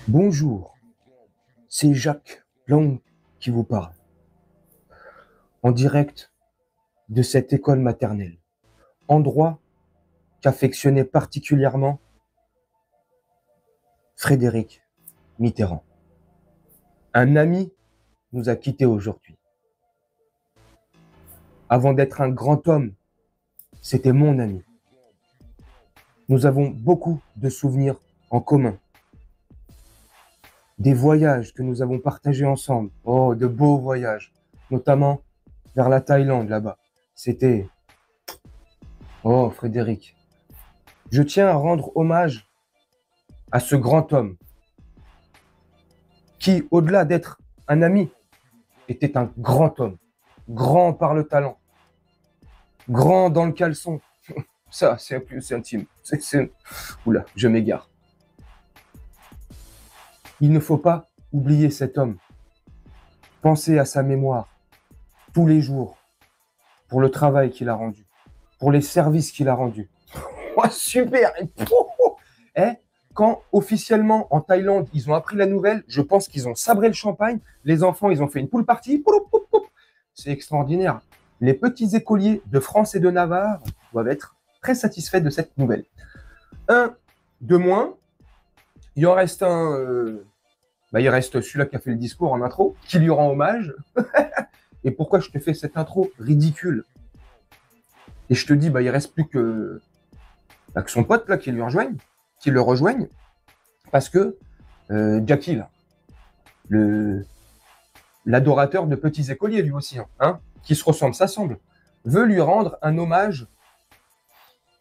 Bonjour, c'est Jacques Lang qui vous parle, en direct de cette école maternelle, endroit qu'affectionnait particulièrement Frédéric Mitterrand. Un ami nous a quittés aujourd'hui. Avant d'être un grand homme, c'était mon ami. Nous avons beaucoup de souvenirs en commun. Des voyages que nous avons partagés ensemble. Oh, de beaux voyages, notamment vers la Thaïlande là-bas. C'était... Oh, Frédéric. Je tiens à rendre hommage à ce grand homme qui, au-delà d'être un ami, était un grand homme. Grand par le talent. Grand dans le caleçon. Ça, c'est plus intime. Oula, je m'égare. Il ne faut pas oublier cet homme. Pensez à sa mémoire tous les jours pour le travail qu'il a rendu, pour les services qu'il a rendus. Oh, super. Eh, quand officiellement en Thaïlande, ils ont appris la nouvelle, je pense qu'ils ont sabré le champagne. Les enfants, ils ont fait une pool party. C'est extraordinaire. Les petits écoliers de France et de Navarre doivent être très satisfaits de cette nouvelle. Un de moins, il en reste un. Il reste celui-là qui a fait le discours en intro, qui lui rend hommage. Et pourquoi je te fais cette intro ridicule? Et je te dis, il reste plus que son pote là qui lui rejoigne, qui le rejoigne, parce que Jackie, là, l'adorateur de petits écoliers lui aussi, hein, qui se ressemble, ça semble, veut lui rendre un hommage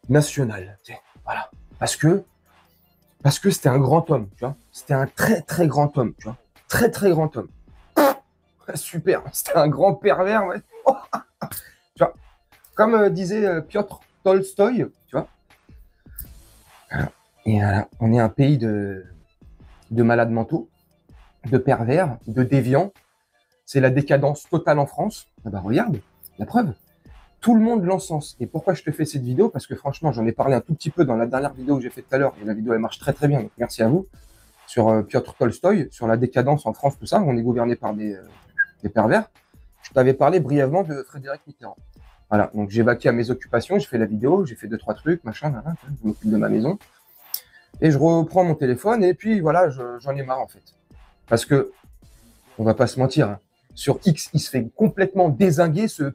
national. Voilà. Parce que c'était un grand homme, tu vois. C'était un très, très grand homme, tu vois. Très, très grand homme. Super. C'était un grand pervers, ouais. Tu vois. Comme disait Piotr Tolstoï, tu vois. Et voilà, on est un pays de malades mentaux, de pervers, de déviants. C'est la décadence totale en France. Ah bah regarde, la preuve. Tout le monde l'encense. Et pourquoi je te fais cette vidéo? Parce que franchement, j'en ai parlé un tout petit peu dans la dernière vidéo que j'ai faite tout à l'heure. Et la vidéo, elle marche très très bien. Donc merci à vous. Sur Piotr Tolstoï, sur la décadence en France, tout ça. On est gouverné par des pervers. Je t'avais parlé brièvement de Frédéric Mitterrand. Voilà, donc j'ai vaqué à mes occupations, j'ai fait la vidéo, j'ai fait 2-3 trucs, machin, je m'occupe de ma maison. Et je reprends mon téléphone et puis voilà, j'en ai marre en fait. Parce que, on va pas se mentir, hein, sur X, il se fait complètement dézinguer ce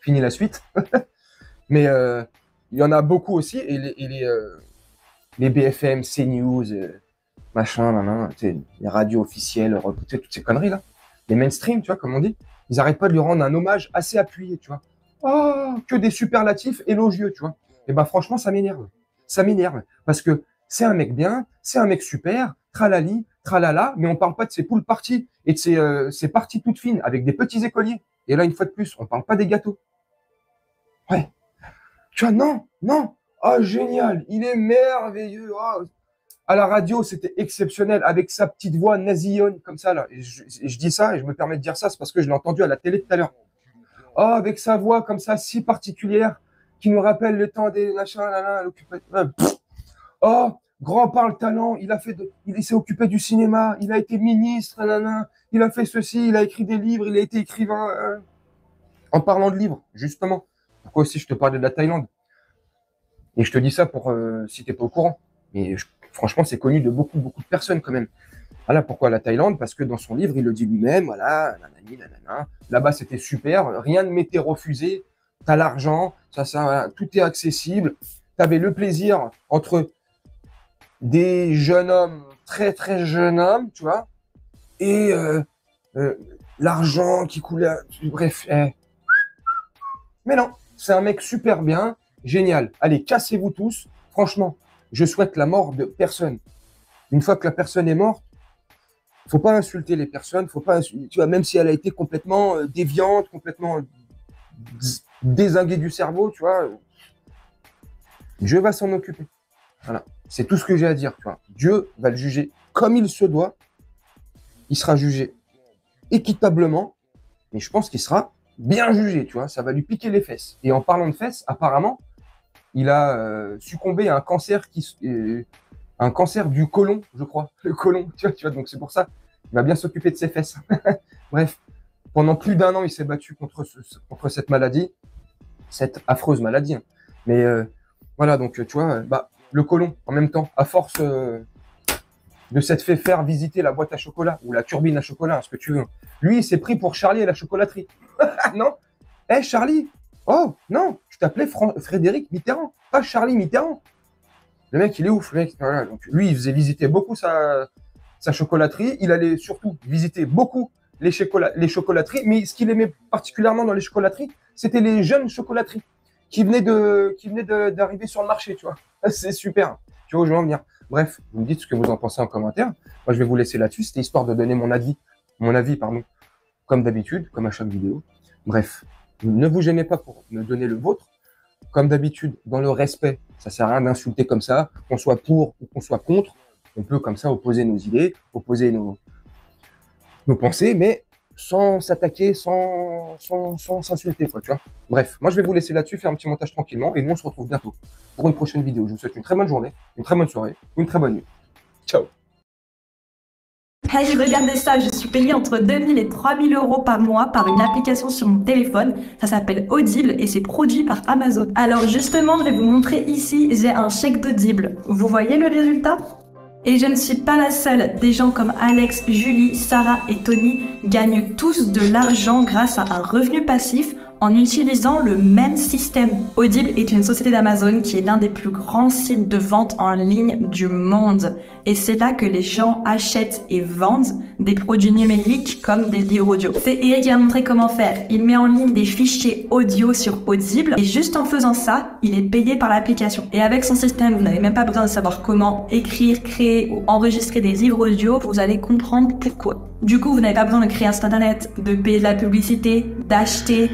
Fini la suite. Mais il y en a beaucoup aussi et les BFM, CNews, machin, les radios officielles, toutes ces conneries là, les mainstream, tu vois, comme on dit, ils arrêtent pas de lui rendre un hommage assez appuyé, tu vois. Oh, que des superlatifs élogieux, tu vois. Et franchement, ça m'énerve. Ça m'énerve. Parce que c'est un mec bien, c'est un mec super, tralali, tralala, mais on parle pas de ses poules parties et de ses parties toutes fines avec des petits écoliers. Et là, une fois de plus, on parle pas des gâteaux. Ouais. Tu vois, non, non. Oh, génial. Il est merveilleux. Oh. À la radio, c'était exceptionnel avec sa petite voix nasillonne comme ça là. Et je dis ça et je me permets de dire ça, c'est parce que je l'ai entendu à la télé tout à l'heure. Oh, avec sa voix comme ça si particulière qui nous rappelle le temps des machins, oh, grand par le talent, il s'est occupé du cinéma, il a été ministre, il a fait ceci, il a écrit des livres, il a été écrivain. En parlant de livres, justement, pourquoi aussi je te parlais de la Thaïlande? Et je te dis ça pour si t'es pas au courant. Mais franchement, c'est connu de beaucoup, beaucoup de personnes quand même. Voilà pourquoi la Thaïlande, parce que dans son livre, il le dit lui-même, voilà, nanani, nanana. Là-bas, c'était super, rien ne m'était refusé, t'as l'argent, ça, voilà, tout est accessible, t'avais le plaisir entre des jeunes hommes, très, très jeunes hommes, tu vois, et l'argent qui coulait, bref. Mais non, c'est un mec super bien, génial. Allez, cassez-vous tous. Franchement, je souhaite la mort de personne. Une fois que la personne est morte, faut pas insulter les personnes, faut pas insulter, tu vois, même si elle a été complètement déviante, complètement dézinguée du cerveau, tu vois, Dieu va s'en occuper. Voilà, c'est tout ce que j'ai à dire, tu vois. Dieu va le juger comme il se doit. Il sera jugé équitablement, mais je pense qu'il sera bien jugé, tu vois. Ça va lui piquer les fesses. Et en parlant de fesses, apparemment, il a succombé à un cancer un cancer du côlon, je crois. Le côlon, tu vois, donc c'est pour ça. Il va bien s'occuper de ses fesses. Bref, pendant plus d'1 an, il s'est battu contre cette maladie, cette affreuse maladie. Hein. Mais voilà, donc tu vois, bah, le côlon, en même temps, à force de s'être fait faire visiter la boîte à chocolat ou la turbine à chocolat, ce que tu veux. Lui, il s'est pris pour Charlie et la chocolaterie. Non. Hé, Charlie. Oh, non, tu t'appelais Frédéric Mitterrand, pas Charlie Mitterrand. Le mec, il est ouf, le mec. Voilà. Donc, lui, il faisait visiter beaucoup sa chocolaterie. Il allait surtout visiter beaucoup les chocolateries. Mais ce qu'il aimait particulièrement dans les chocolateries, c'était les jeunes chocolateries qui venaient d'arriver sur le marché, tu vois. C'est super. Tu vois où je veux en venir. Bref, vous me dites ce que vous en pensez en commentaire. Moi, je vais vous laisser là-dessus. C'était histoire de donner mon avis, comme d'habitude, comme à chaque vidéo. Bref, ne vous gênez pas pour me donner le vôtre. Comme d'habitude, dans le respect, ça sert à rien d'insulter comme ça, qu'on soit pour ou qu'on soit contre. On peut comme ça opposer nos idées, opposer nos pensées, mais sans s'attaquer, sans s'insulter, quoi, tu vois. Bref, moi je vais vous laisser là-dessus, faire un petit montage tranquillement, et nous on se retrouve bientôt pour une prochaine vidéo. Je vous souhaite une très bonne journée, une très bonne soirée, ou une très bonne nuit. Ciao. Hey, regardez ça, je suis payée entre 2000 et 3000 euros par mois par une application sur mon téléphone. Ça s'appelle Audible et c'est produit par Amazon. Alors justement, je vais vous montrer ici, j'ai un chèque d'Audible. Vous voyez le résultat ? Et je ne suis pas la seule. Des gens comme Alex, Julie, Sarah et Tony gagnent tous de l'argent grâce à un revenu passif en utilisant le même système. Audible est une société d'Amazon qui est l'un des plus grands sites de vente en ligne du monde. Et c'est là que les gens achètent et vendent des produits numériques comme des livres audio. C'est Eric qui a montré comment faire. Il met en ligne des fichiers audio sur Audible et juste en faisant ça, il est payé par l'application. Et avec son système, vous n'avez même pas besoin de savoir comment écrire, créer ou enregistrer des livres audio, vous allez comprendre pourquoi. Du coup, vous n'avez pas besoin de créer un site internet, de payer de la publicité, d'acheter